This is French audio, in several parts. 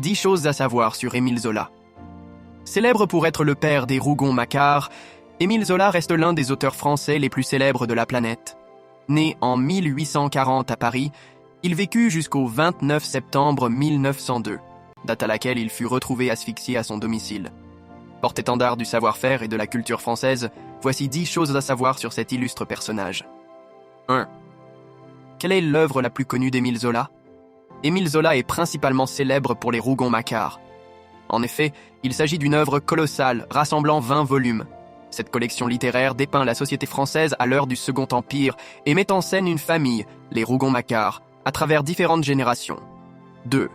10 choses à savoir sur Émile Zola. Célèbre pour être le père des Rougon-Macquart, Émile Zola reste l'un des auteurs français les plus célèbres de la planète. Né en 1840 à Paris, il vécut jusqu'au 29 septembre 1902, date à laquelle il fut retrouvé asphyxié à son domicile. Porte-étendard du savoir-faire et de la culture française, voici 10 choses à savoir sur cet illustre personnage. 1. Quelle est l'œuvre la plus connue d'Émile Zola? Émile Zola est principalement célèbre pour les Rougon-Macquart. En effet, il s'agit d'une œuvre colossale, rassemblant 20 volumes. Cette collection littéraire dépeint la société française à l'heure du Second Empire et met en scène une famille, les Rougon-Macquart, à travers différentes générations. 2.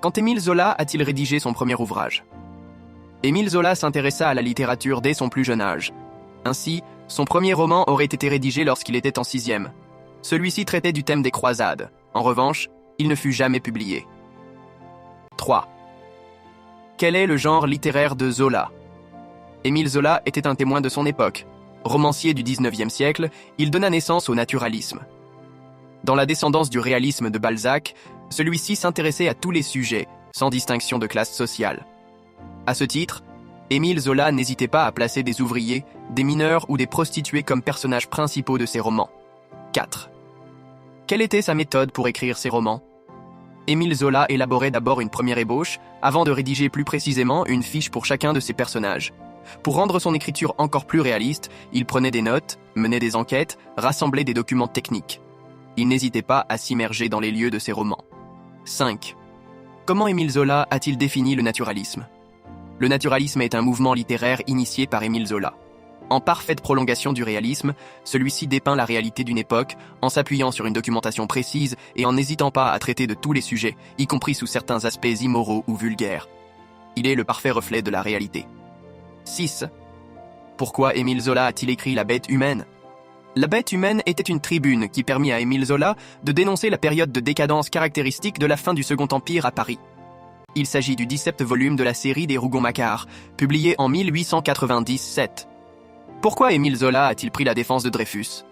Quand Émile Zola a-t-il rédigé son premier ouvrage? Émile Zola s'intéressa à la littérature dès son plus jeune âge. Ainsi, son premier roman aurait été rédigé lorsqu'il était en 6e. Celui-ci traitait du thème des croisades. En revanche, il ne fut jamais publié. 3. Quel est le genre littéraire de Zola? Émile Zola était un témoin de son époque. Romancier du 19e siècle, il donna naissance au naturalisme. Dans la descendance du réalisme de Balzac, celui-ci s'intéressait à tous les sujets, sans distinction de classe sociale. À ce titre, Émile Zola n'hésitait pas à placer des ouvriers, des mineurs ou des prostituées comme personnages principaux de ses romans. 4. Quelle était sa méthode pour écrire ses romans? Émile Zola élaborait d'abord une première ébauche, avant de rédiger plus précisément une fiche pour chacun de ses personnages. Pour rendre son écriture encore plus réaliste, il prenait des notes, menait des enquêtes, rassemblait des documents techniques. Il n'hésitait pas à s'immerger dans les lieux de ses romans. 5. Comment Émile Zola a-t-il défini le naturalisme? Le naturalisme est un mouvement littéraire initié par Émile Zola. En parfaite prolongation du réalisme, celui-ci dépeint la réalité d'une époque en s'appuyant sur une documentation précise et en n'hésitant pas à traiter de tous les sujets, y compris sous certains aspects immoraux ou vulgaires. Il est le parfait reflet de la réalité. 6. Pourquoi Émile Zola a-t-il écrit La Bête humaine? La Bête humaine était une tribune qui permit à Émile Zola de dénoncer la période de décadence caractéristique de la fin du Second Empire à Paris. Il s'agit du 17e volume de la série des Rougon-Macquart, publié en 1897. Pourquoi Émile Zola a-t-il pris la défense de Dreyfus?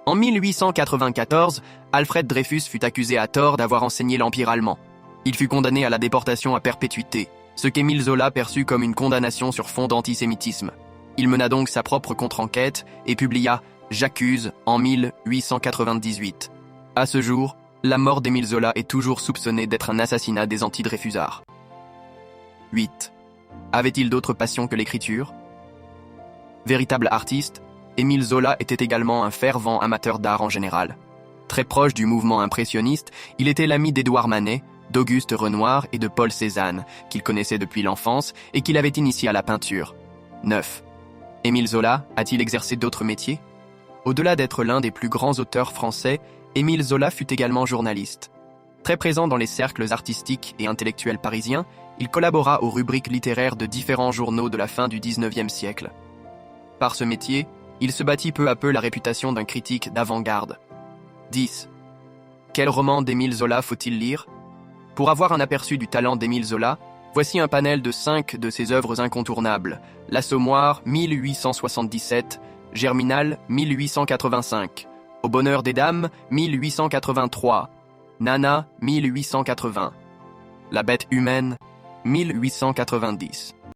En 1894, Alfred Dreyfus fut accusé à tort d'avoir enseigné l'Empire allemand. Il fut condamné à la déportation à perpétuité, ce qu'Émile Zola perçut comme une condamnation sur fond d'antisémitisme. Il mena donc sa propre contre-enquête et publia « J'accuse » en 1898. À ce jour, la mort d'Émile Zola est toujours soupçonnée d'être un assassinat des anti-Dreyfusards. 8. Avait-il d'autres passions que l'écriture? Véritable artiste, Émile Zola était également un fervent amateur d'art en général. Très proche du mouvement impressionniste, il était l'ami d'Édouard Manet, d'Auguste Renoir et de Paul Cézanne, qu'il connaissait depuis l'enfance et qu'il avait initié à la peinture. 9. Émile Zola a-t-il exercé d'autres métiers? Au-delà d'être l'un des plus grands auteurs français, Émile Zola fut également journaliste. Très présent dans les cercles artistiques et intellectuels parisiens, il collabora aux rubriques littéraires de différents journaux de la fin du 19e siècle. Par ce métier, il se bâtit peu à peu la réputation d'un critique d'avant-garde. 10. Quel roman d'Émile Zola faut-il lire? Pour avoir un aperçu du talent d'Émile Zola, voici un panel de 5 de ses œuvres incontournables. L'Assommoir, 1877, Germinal, 1885, Au bonheur des dames, 1883, Nana, 1880, La Bête humaine, 1890.